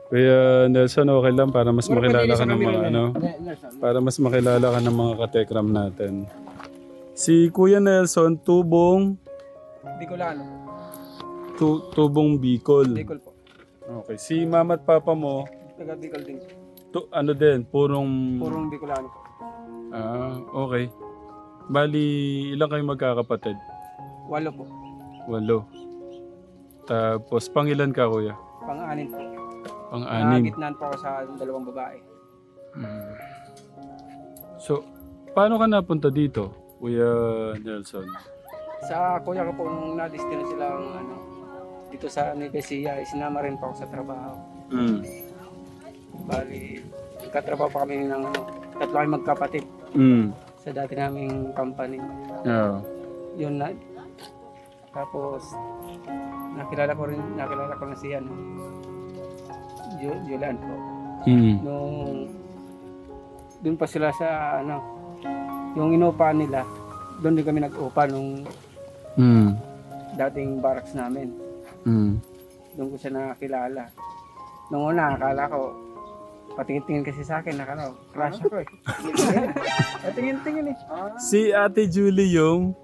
Kuya Nelson, okay lang para mas Siguro makilala pwede ka sa ng camera mga na ano, para mas makilala ka ng mga katekram natin. Si Kuya Nelson, Bicolano. tubong Bicol. Bicol po. Okay, si mama at papa mo, Taga Bicol din. ano din, purong... Purong Bicolano po. Okay. Bali, ilang kayo magkakapatid? 8 po. 8. Tapos, pangilan ka, kuya? Pang-anin po. Pang-anim. Nagitnaan po ako sa 2 babae. Mm. So, paano ka napunta dito, Kuya Nelson? Sa kuya ko po nung na-destino silang dito sa Nivesia, sinama rin po ako sa trabaho. Mm. Bali, nagkatrabaho pa kami ng 3 kami magkapatid Mm. sa dati naming company. Yeah. Yun na. Tapos, nakilala ko na si Julian po. Mm. Nung doon pa sila sa yung inupa nila, doon din kami nag-upa nung Mm. dating barracks namin. Mm. Doon ko siya nakilala. Nung una, akala ko, patingin-tingin kasi sa akin, crush ako eh. Patingin-tingin eh. Si Ate Julie yung...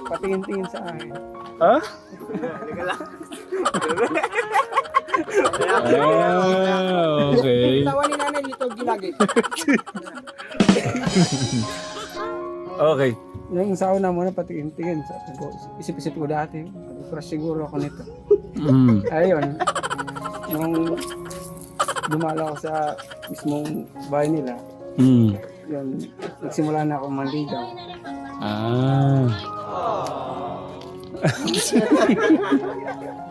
Patingin-tingin sa akin. Ha? Okay. Tawa ni nanay dito, ginagit. Okay. Yung sa una muna, patingin-tingin. Isip-isip ko dati, crush siguro ako nito. Mm. Ayun, nung dumala ako sa mismong bahay nila, Mm. yun, nagsimula na ako manligaw.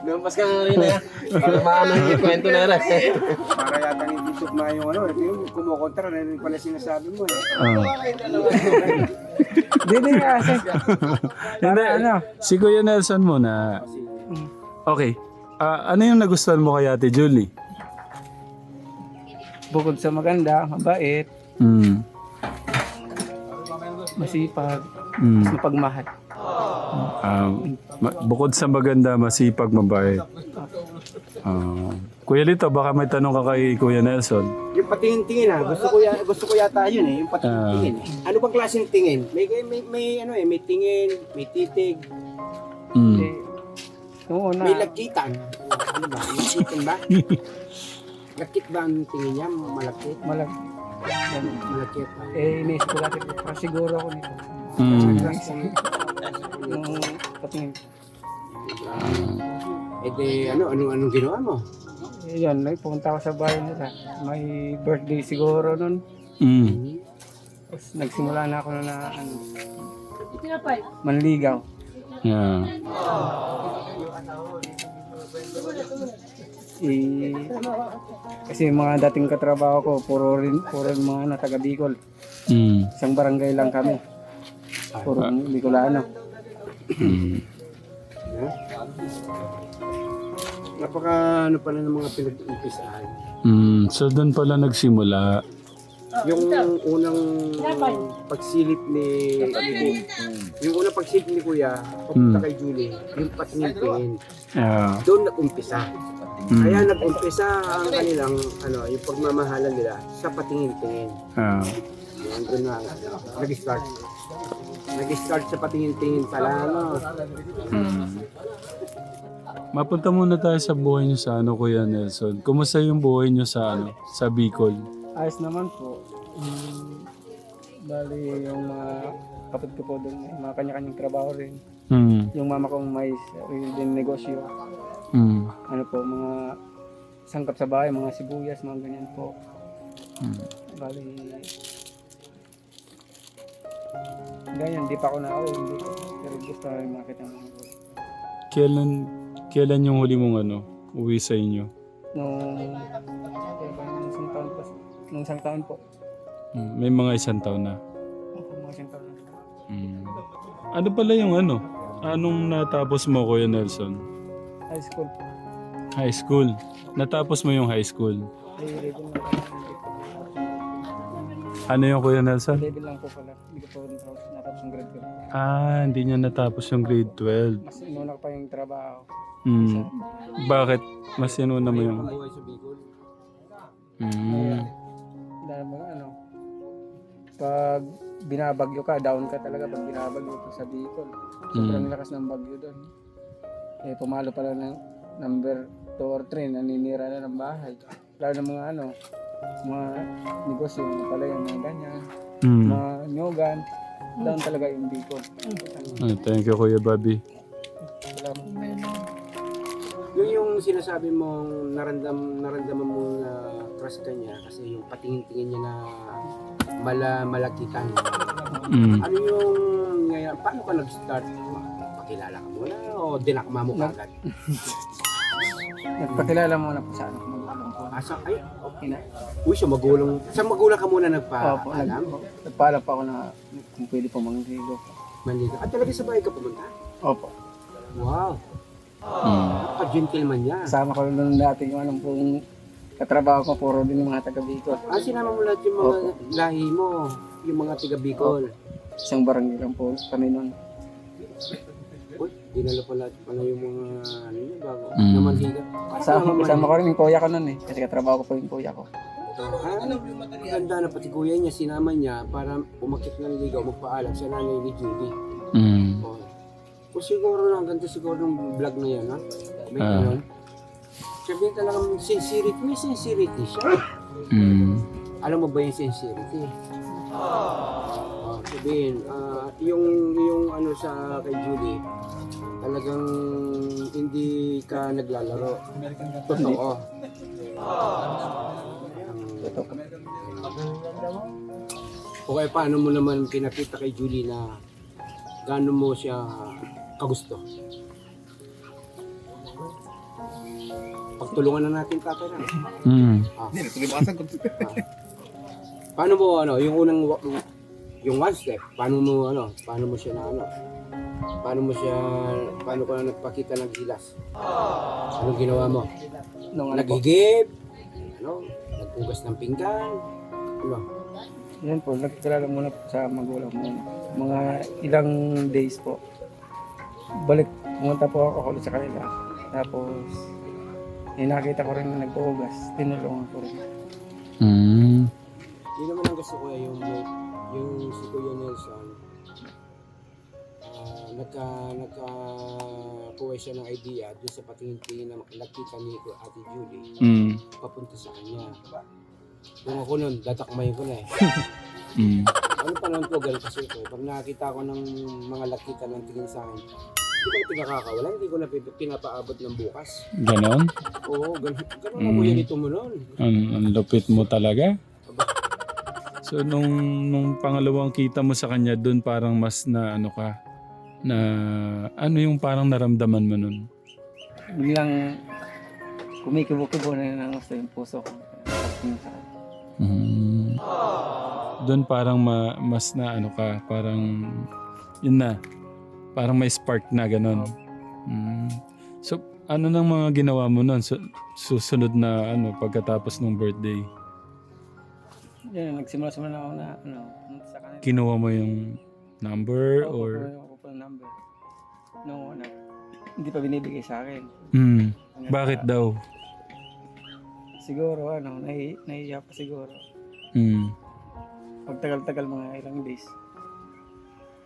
Lumpas ka nga rin eh. Para maano yung kwento na rin. Para yata ni Bishop na yung ito yung kumukontra na rin pala sinasabi mo eh. Hindi nga kasi. Hindi, si Kuya Nelson muna. Okay. Ano yung nagustuhan mo kay Ate Julie? Bukod sa maganda, mabait, Mm. masipag, Mm. mapagmahal. Bukod sa maganda, masipag, mabait. Kuya Lito, baka may tanong ka kay Kuya Nelson. Yung patingin-tingin gusto ko yata yun eh, yung patingin-tingin. Ano bang klaseng tingin? May tingin, may titig, Mm. Eh, nung una, may lakitan. Ano ba? May lakitan ba? Lakit ba ang tingin niya? Malakit? Malakit. iniisip ko dati, parang siguro ako nito. Mm. Yung patingin. Anong ginawa mo? Yun, pumunta ako sa bahay nila. May birthday siguro nun. Mm. Tapos nagsimula na ako manligaw. Yeah. Kasi mga dating katrabaho ko, puro rin mga taga Bicol. Mm. Isang barangay lang kami. Puro Bicolano. Mm. Napaka pala ng mga pinag-umpisahan. So doon pala nagsimula. Yung unang pagsilip ni Kuya papunta kay Julie, yung patingin-tingin. Yeah. Doon nag-umpisa. Kaya nag-umpisa ang kanilang yung pagmamahalan nila sa patingin-tingin. Yan doon na nag-start. Nag-start sa patingin-tingin pala Mapunta muna tayo sa buhay niyo sa Kuya Nelson. Kumusta yung buhay niyo sa sa Bicol? Ayos naman po. Bali yung mga kapatid ko po doon, may mga kanya-kanyang trabaho rin. Mm. Yung mama ko may sarili din negosyo. Mm. Mga sangkap sa bahay, mga sibuyas, mga ganyan po. Bali, ganyan, di pa ako na-uwi, hindi ko. Pero gusto na rin makita ng mga boy. Kailan yung huli mong uwi sa inyo? Nung isang taon po. May mga isang taon na. Mga isang taon na. Ano pala yung anong natapos mo, Kuya Nelson? High school. High school. Natapos mo yung high school. Ano yung Kuya Nelson? Level lang po pala. Hindi ko po natapos yung grade ko. Hindi niya natapos yung grade 12. Mas inuna ko pa yung trabaho. Bakit? Mas inuna mo yung... buhay sa Bicol. Mm. Dahil mga ano, pag binabagyo ka, down ka talaga pag binabagyo ito sa Bicol. Sobrang lakas ng bagyo doon. Eh, pumalo pala ng number 2 or 3, naninira na ng bahay. Lalo ng mga ano, mga negosyo, mga palayan, mga ganyan, mga nyogan, down talaga yung Bicol. Thank you, Kuya Bobby. Salamat. Yung sinasabi mong naramdaman mo na crush ka niya kasi yung patingin-tingin niya na malakitan. Ano yung ngayon, paano ka nag-start? Pakilala ka muna o dinakma mo kagad? Nagpakilala muna po sa ano, magulang ko. Asa, ay, Okay na. uy, sa magulang ka muna nagpaalam? Nagpaalam pa ako na kung pwede po mangligo. Manliga. At talaga sa bahay ka pumunta? Opo. Wow. Napaka-gentleman niya. Kasama ko nung dati yung anong pong katrabaho ko, puro din yung mga taga Bicol. Sinama mo lahat yung mga lahi mo, yung mga tiga Bicol. Isang barangay lang po kami nun. Uy, dinala pala yung mga ano niya bago. Namanhiga. Kasama ko rin yung kuya ko nun eh. Kasi katrabaho ko po yung kuya ko. Ganda na pati kuya niya, sinama niya para umakit ng ligaw, magpaalam sa nanay ni Judy. Oh. O siguro lang, ganda siguro ng vlog na yan, ha? May ganun. Sabihin talagang sincerity, may sincerity siya. Alam mo ba yung sincerity? Sabihin, yung ano sa kay Judy, talagang hindi ka naglalaro. Totoo. Okay, paano mo naman pinakita kay Julie na gaano mo siya kagusto? Pagtulungan na natin tatay na. Paano mo yung unang yung one step, paano mo siya paano ka nagpakita ng gilas? Anong ginawa mo? Naghigib? Nagpugas ng pinggan? Yan po, nagkilala muna po sa magulang mo. Mga ilang days po. Pumunta po ako ulit sa kanila. Tapos, nakita ko rin na nagpugas. Tinulungan ko rin. Yun naman ang gusto ko yung si Kuya Nelson. Nagkakuha siya ng idea doon sa patingin-tingin na nakita ni Ate Julie. Papunta sa kanya. Kung ako nun, datakmayin ko na eh. Ano pa naman po, ganun kasi ito. Pag nakakita ko ng mga lakita ng tingin sa akin, hindi ko na pinakakawalan, hindi ko na pinapaabot ng bukas. Ganon? Oo, ganun ako yan ito mo nun. Ang lupit mo talaga? So, nung pangalawang kita mo sa kanya, doon parang mas na ano ka, na ano yung parang naramdaman mo nun? Biglang kumikibo-kibo na ng gusto yung puso ko. Doon parang mas na ano ka, parang yun na, parang may spark na gano'n. So, ano nang mga ginawa mo nun? Susunod na pagkatapos ng birthday? Yan, nagsimula na ako na sa kanila. Kinuha mo yung number or? Kinuha ko po yung number. Noong hindi pa binibigay sa akin. Bakit daw? Siguro nahihiya pa siguro. Pagtagal-tagal mga ilang days,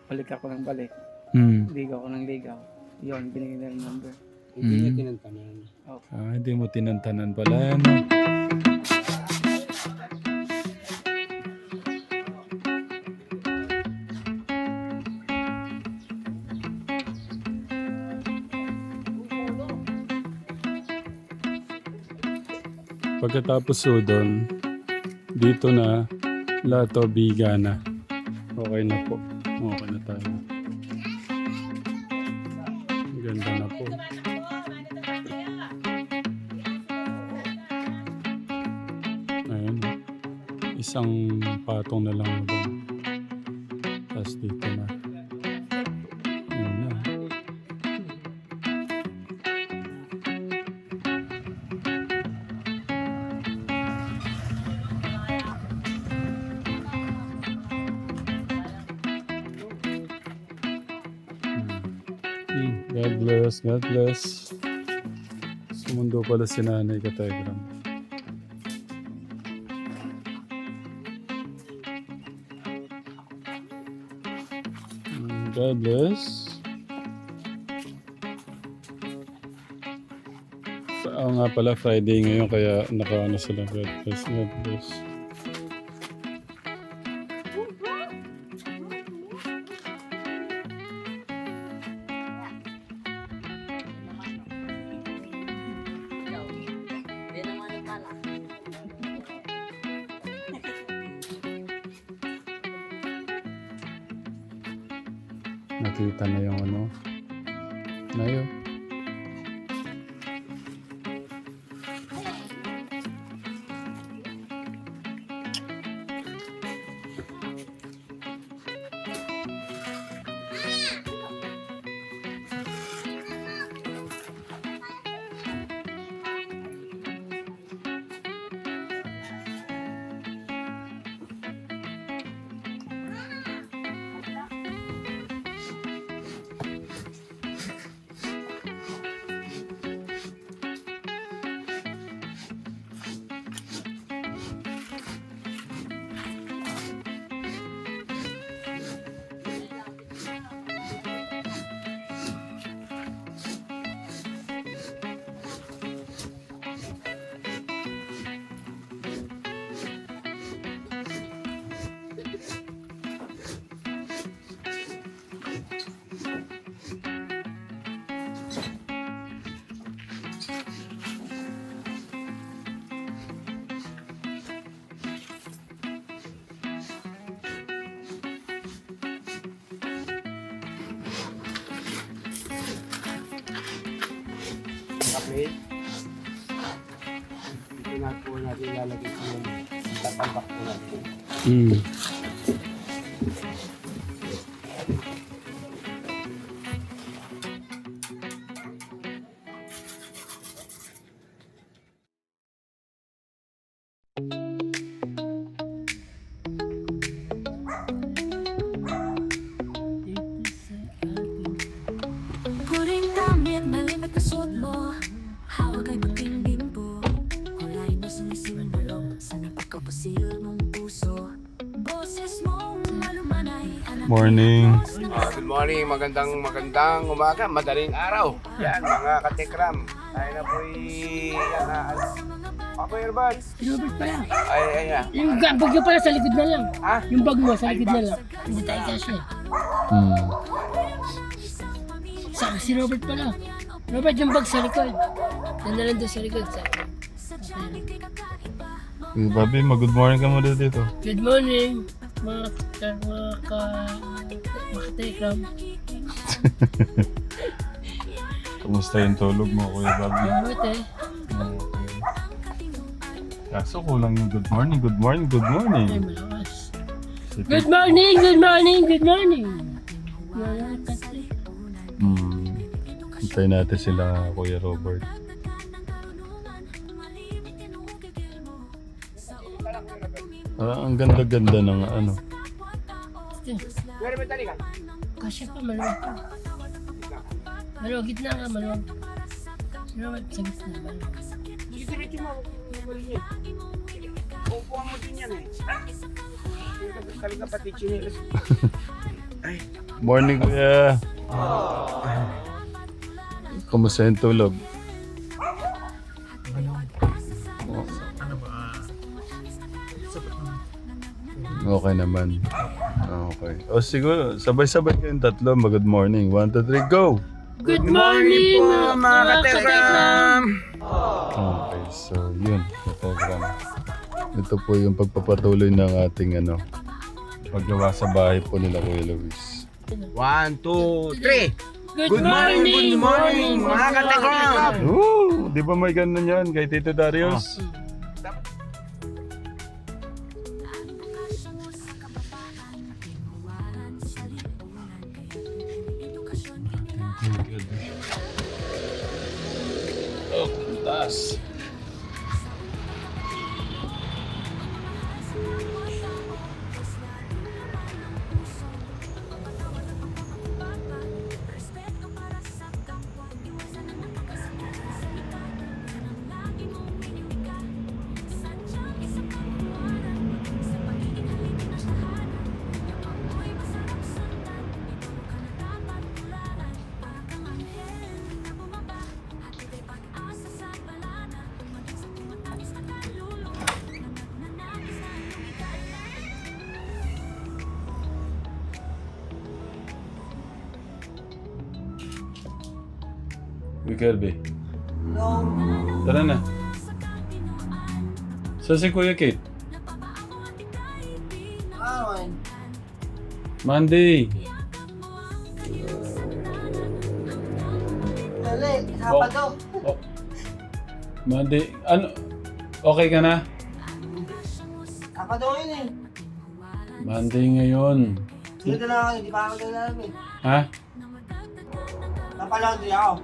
balik ako ng balik. Ligaw ako ng ligaw. Yun, binigyan nila yung number. Hindi niya tinantanan. Hindi mo tinantanan pala. Pagkatapos doon, dito na Lato Bigana. Okay na po. Okay na tayo. Ganda na po. Ayun. Isang patong na lang doon. Tapos dito na. Ayun na. God bless, God bless. Sumundo pala si Nanay Kategram. God bless. Oo nga pala, Friday ngayon kaya nakaano sila. God bless, God bless. Nakita na yung ano. Nayo. Kape. Ito na po natin ilalagay sa tatambak po natin. Puring damit, malimit na suot mo. Hawak ay pagpinggin po. Kulay mo sumisimanalo sa napakapasil mong puso. Boses mo malumanay. Morning. Good morning, magandang umaga, madaling araw. Yan, mga katekram. Tayo na po'y ako Erbad. Robert pala. Ay, yan. Yung bag nyo pala sa likod na lang. Ha? Yung bag mo sa likod na lang. Hindi tayo kasi. Saka si Robert pala. Robert, yung bag sa likod. Nandalan doon sa likod. Babi, mag-good morning ka muna dito. Good morning, mga tekram. Kumusta yung tulog mo, Kuya Babi? Robert eh. Okay. Kaso kulang yung good morning, good morning, good Ay, morning. malakas. Good morning, good morning, good morning. Hintayin natin sila, Kuya Robert. Ang ganda-ganda ng ano. Erbad, tali ka. Kasya pa, maluwag pa. Maluwag, gitna nga, maluwag. Si Robert, sa gitna, maluwag. Diretso mo. Upuan mo din yan eh. Talaga pati chinelas. Morning, Kuya. Kumusta yung tulog? Okay naman. Okay. O siguro, sabay-sabay kayong tatlo. Mag-good morning. 1, 2, 3, go! Good morning, mga katekram! Okay, so yun. Telegram. Ito po yung pagpapatuloy ng ating ano, paggawa sa bahay po nila, Kuya Luis. 1, 2, 3! Good morning, mga katekram! Woo! Di ba may ganun yan kay Tito Darius? Oh, taas. Kuya Kirby. Tara na. So si Kuya Kate? Monday. Sabado. Oh. Monday. Ano? Okay ka na? Sabado yun eh. Monday ngayon. Dito na ako, hindi pa ako nalamin. Ha? Napalaundry ako.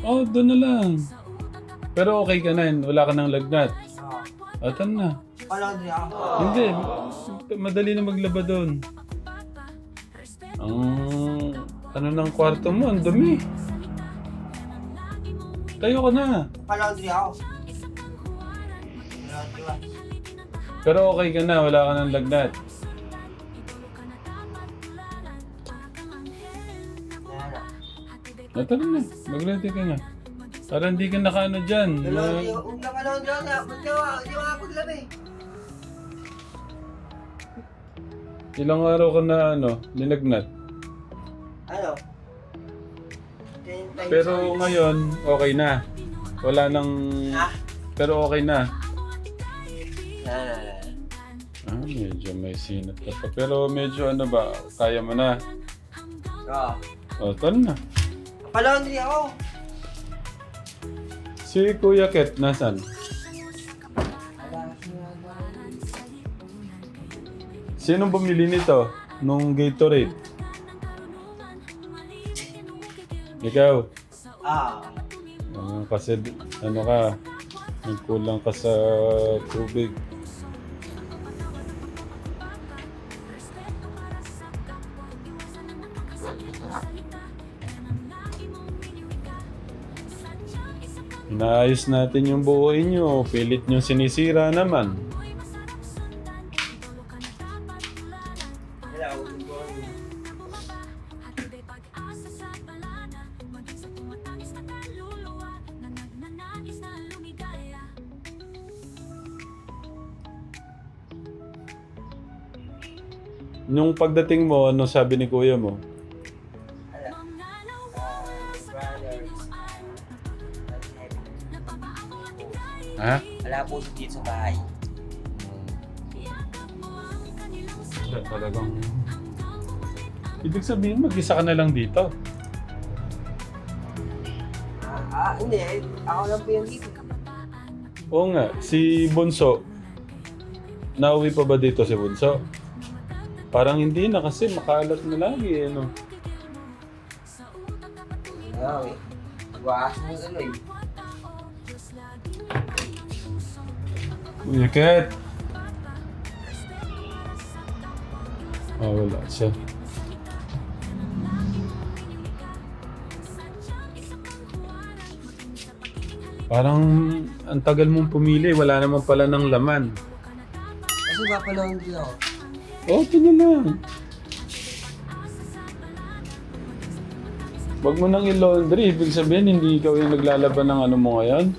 Oh, doon na lang. Pero okay ka na. Wala ka ng lagnat. Oo. Atan na. Napalaundry ako. Hindi. Madali na maglaba doon. Ang ano ng kwarto mo, ang dumi. Tayo ka na. Napalaundry ako. Napalaundry ako. Pero okay ka na, wala ka ng lagnat. Tara na, maglati ka na. Para hindi ka nakaano dyan. Napalaundry ako na. Hindi ako nakapaglabi. Ilang araw ka na linagnat. Ano? Pero ngayon, okay na. Wala nang... Ha? Pero okay na. Na. Medyo may sinat ka pa. Pero medyo kaya mo na. Oo. Tara na. Napalaundry ako. Si Kuya Ket, nasan? Sinong bumili nito? Nung Gatorade? Ikaw? Kasi nagkulang ka sa tubig. Inaayos natin yung buhay nyo. Pilit nyo sinisira naman. Nung pagdating mo, ano sabi ni kuya mo? Ha? Wala po dito sa bahay. Talagang... Ibig sabihin, mag-isa ka na lang dito. Hindi. Ako lang po yung dito. Oo nga, si Bunso. Nauwi pa ba dito si Bunso? Parang hindi na kasi makalat na lagi Oo eh. Bukas mo eh. Kuya Ket! Wala siya. Parang ang tagal mong pumili, wala naman pala ng laman. Kasi papalaundry ako. Okay na lang. Wag mo nang i-laundry. Ibig sabihin, hindi ikaw yung naglalaban ng ano mo ngayon?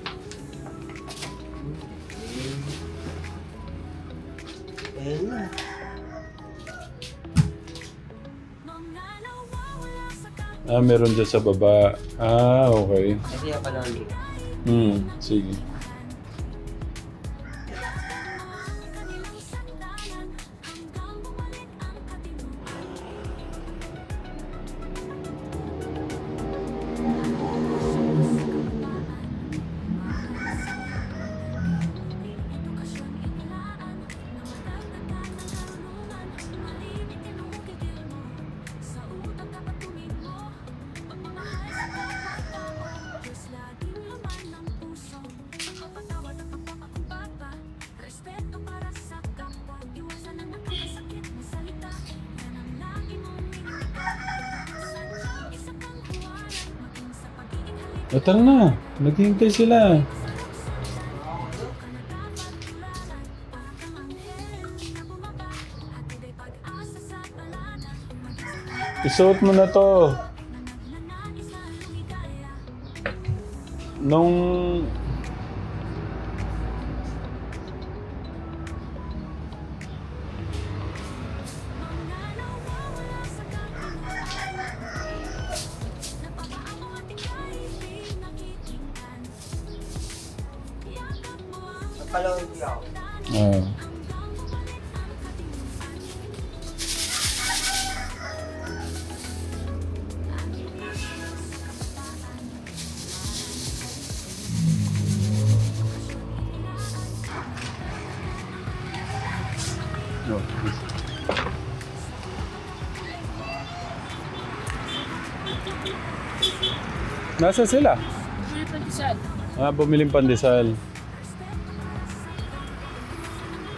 Meron dyan sa baba. Okay. Kasi papalaundry. Sige. Tara na. Naghihintay sila. Isuot mo na to. Nung... Ah. No. Nasa sila? Bumili pa isal. Bumiling pandesal.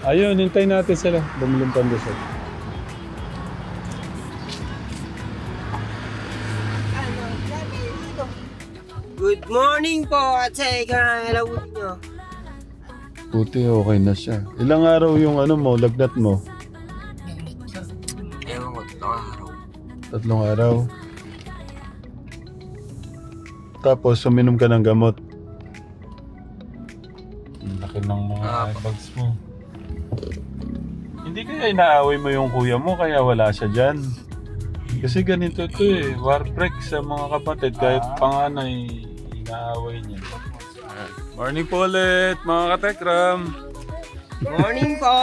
Ayun, hintayin natin sila. Bumiling pandesal. Good morning po at sa ikalawin nyo. Puti, okay na siya. Ilang araw yung mo, lagnat mo? Ewan ko, 3 araw. 3 araw. Tapos, uminom ka ng gamot. Ang laki ng mga bags mo. Hindi kaya inaaway mo yung kuya mo kaya wala siya dyan? Kasi ganito to war break sa mga kapatid kahit panganay inaaway niya. Morning po ulit mga katekram! Morning po!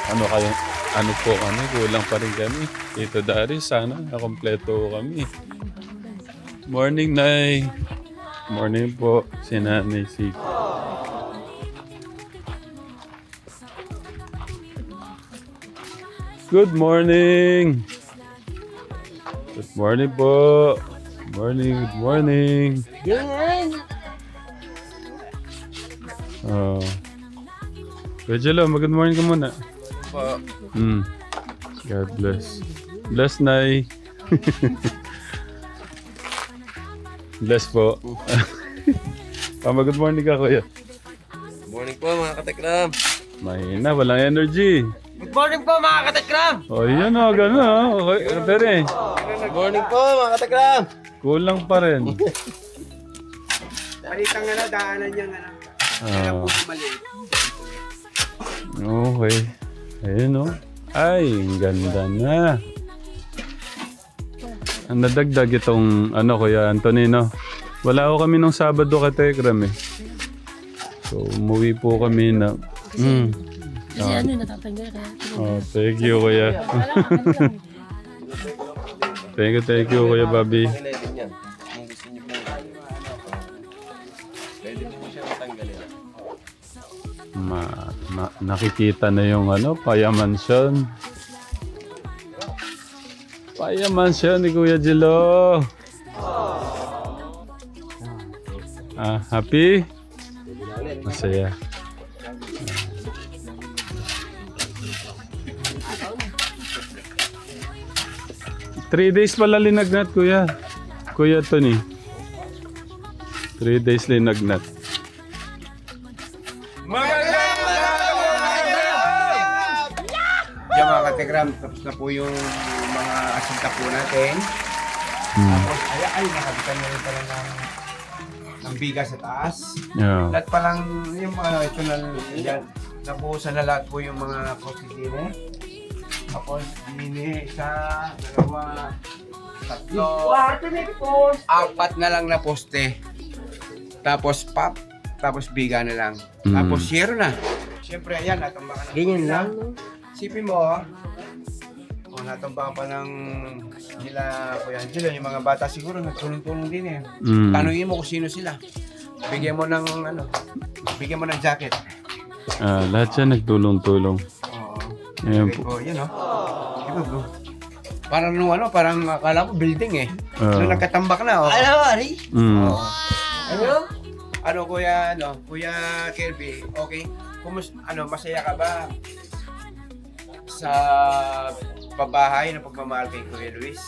Ano kayo? Ano po kami? Kulang pa rin kami. Tito Darius, sana nakompleto kami. Morning, Nay. Morning po, si Nanay Sik. Good morning! Good morning po! Good morning! Oh. Kuya Jello, good morning ka muna. Po. God bless. Bless, Nay. Bless po. Good morning ka, kuya. Morning po mga katekram. Mahina, walang energy. Good morning po mga katekram. O, yan o, gano'n o. Okay, pero Good morning po mga katekram. kulang pa rin. Palitang daanan niya Ah, maliit. okay. Ayun o. Ay, ang ganda na. Ang nadagdag itong, Kuya Antonino. Wala ko kami nung Sabado ka Tekram eh. So, umuwi po kami na... Kasi natatanggal kaya. Oh, thank you, Kuya. Thank you, Kuya Bobby. Nakikita na yung Paya Mansion. Paya Mansion ni Kuya Jello. Happy? Masaya. 3 days pala linagnat, Kuya. Kuya Tony. 3 days linagnat. Yan mga katekram, tapos na po yung mga asinta po natin. Tapos ay nakabitan na rin pala ng bigas sa taas. Yeah. Lahat palang yung mga ito na yan, nabuhusan na lahat po yung mga positine. Tapos ini, 1, 2, 3, 4 na lang na poste. Tapos pop, tapos biga na lang. Tapos zero na. Siyempre ayan, natambakan na. Ganyan lang. Sipin mo, natambakan pa ng nila Kuya Angelo, yung mga bata siguro nagtulong-tulong din eh. Tanungin mo kung sino sila. Bigyan mo ng jacket. Lahat siya nagtulong-tulong. Oo. Ayan po. Oh, yan Diba bro? Parang parang akala ko building eh. Nung nagkatambak na Ari? Kuya Kirby, okay? Masaya ka ba sa pabahay ng pagmamahal kay Kuya Luis?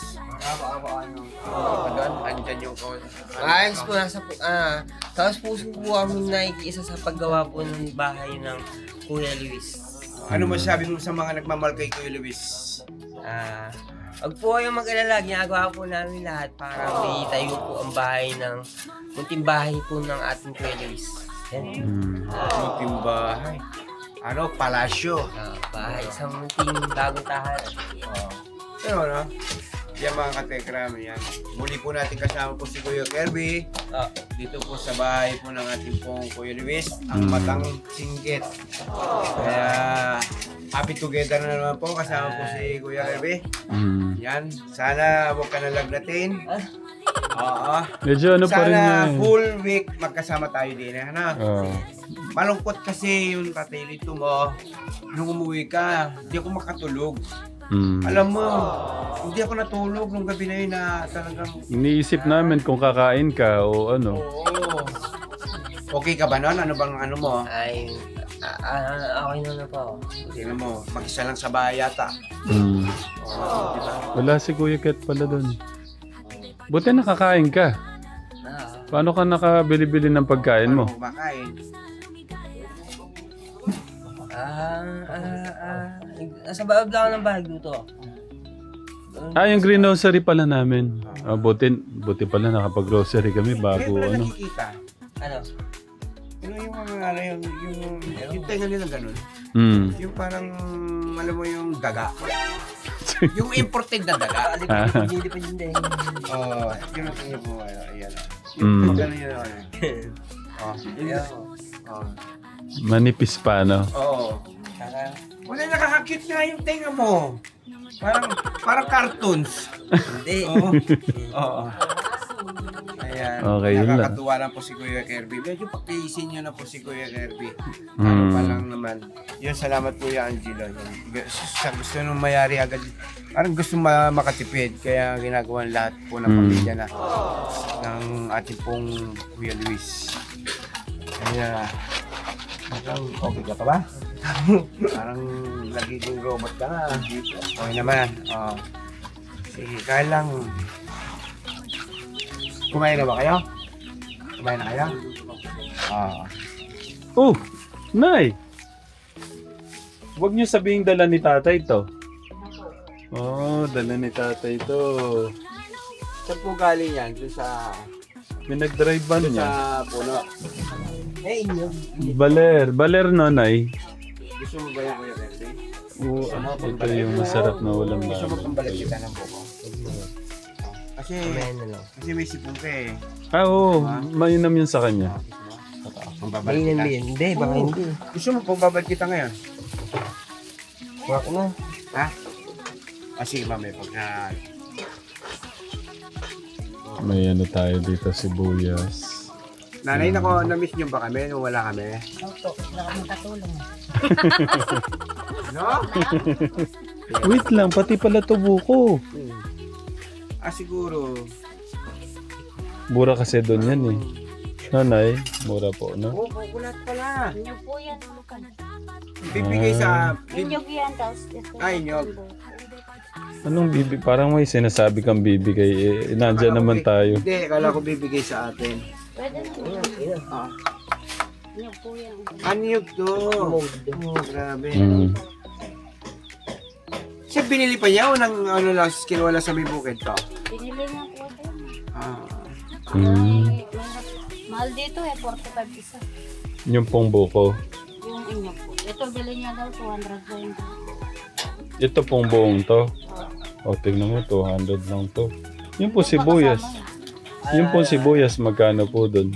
Andyan yung Ayos po, tapos puso po kami nakikiisa sa paggawa po ng bahay ng Kuya Luis. Ano masasabi mo sa mga nagmamahal kay Kuya Luis? Huwag po kayong mag-alala, ginagawa po namin lahat para may tayo po ang bahay ng munting bahay po ng ating Kuya Luis. Yan. Munting bahay. Palasyo. Bahay, isang munting bagong tahanan. Pero Yan mga katekram, yan. Muli po natin kasama po si Kuya Kirby. Dito po sa bahay po ng ating pong Kuya Luis, ang Matang Singgit. Kaya happy together na naman po kasama po si Kuya Kirby. Yan, sana huwag ka nalagnatin. Oo. Medyo ano pa rin Sana yan. full week magkasama tayo din. Ano? Oo. Malungkot kasi yung tatay-lito mo. Nung umuwi ka, hindi ako makatulog. Alam mo, hindi ako natulog nung gabi na yun na talagang... Iniisip namin kung kakain ka o ano. Oo. Okay ka ba nun? Ano bang ano mo? Ay, okay na po. Tingnan mo, mag-isa lang sa bahay yata. Oo, di ba? Wala si Kuya Ket pala doon. Buti nakakain ka. Paano ka nakabili-bili ng pagkain mo? Paano kumakain? Nasa baba lang ako ng bahay dito. Yung greenhouse pala namin. Buti pala nakapag-grocery kami bago Ngayon ano. nakikita. Ano? Ano yung mga ano, yung tenga nila ganun. Yung parang, alam mo yung daga. Yung imported na daga. Hindi pa din din. Oo, yun ang tingin mo. Ayan. Yung gano'n yun. Manipis pa, no? Oo. Wala, nakakakit nga yung tenga mo. Parang cartoons. Hindi. Oo. Ayan. Okay, yun lang. Nakakatuwa lang po si Kuya Kirby. Medyo pakiisin nyo na po si Kuya Kirby. Ano pa lang naman. Yun, salamat Kuya Angelo. Sa gusto nung mayari agad. Parang gusto makatipid. Kaya ginagawa lahat po ng pamilya na ng ating pong Kuya Luis. Kaya, parang okay ka pa ba? Parang nagiging robot ka na. Okay naman. Sige, kaya lang. Kumain na ba kayo? Kumain na kayo? Oh, Nay! Huwag niyo sabihin dala ni tatay to. Oh, dala ni tatay to. Saan po galing yan? Doon sa... May nag-drive van niya. Sa puno. Baler no, Nay? Gusto mo ba yan, Kuya Kirby? Oo, ito yung masarap na ulam Gusto mo namin. pambalik kita ng buko? Kasi may sipong ka eh. Oo, mainam yun sa kanya. Pambabalik kita. Hindi, baka hindi. Gusto mo pambabalik kita ngayon? Wak na. Ha? Sige, mamaya pag na... May ano tayo dito, sibuyas. Nanay, na-miss niyo ba kami nung wala kami? Opo, wala kami katulong. No? Wait lang, pati pala to buko. Siguro. Mura kasi doon yan eh. Nanay, mura po, no? Oo, kulat pala. Inyog po yan, Lukan. Bibigay sa... Inyog yan, tapos ito. Inyog. Anong bibi? Parang may sinasabi kang bibigay eh. Nandyan naman tayo. Hindi, akala ko bibigay sa atin. Pwede na. Inyog po yan. Anyog to. Grabe. Siya binili pa niya o nang ano lang, kinuha lang sa may bukid to? Binili nga po ito. Mahal dito eh, 45 isa. Yung pong buko. Yung inyog po. Ito, bili niya daw 220. Ito pong buong to. O, tingnan mo, 200 lang to. Yung po sibuyas. Yung po sibuyas, magkano po doon?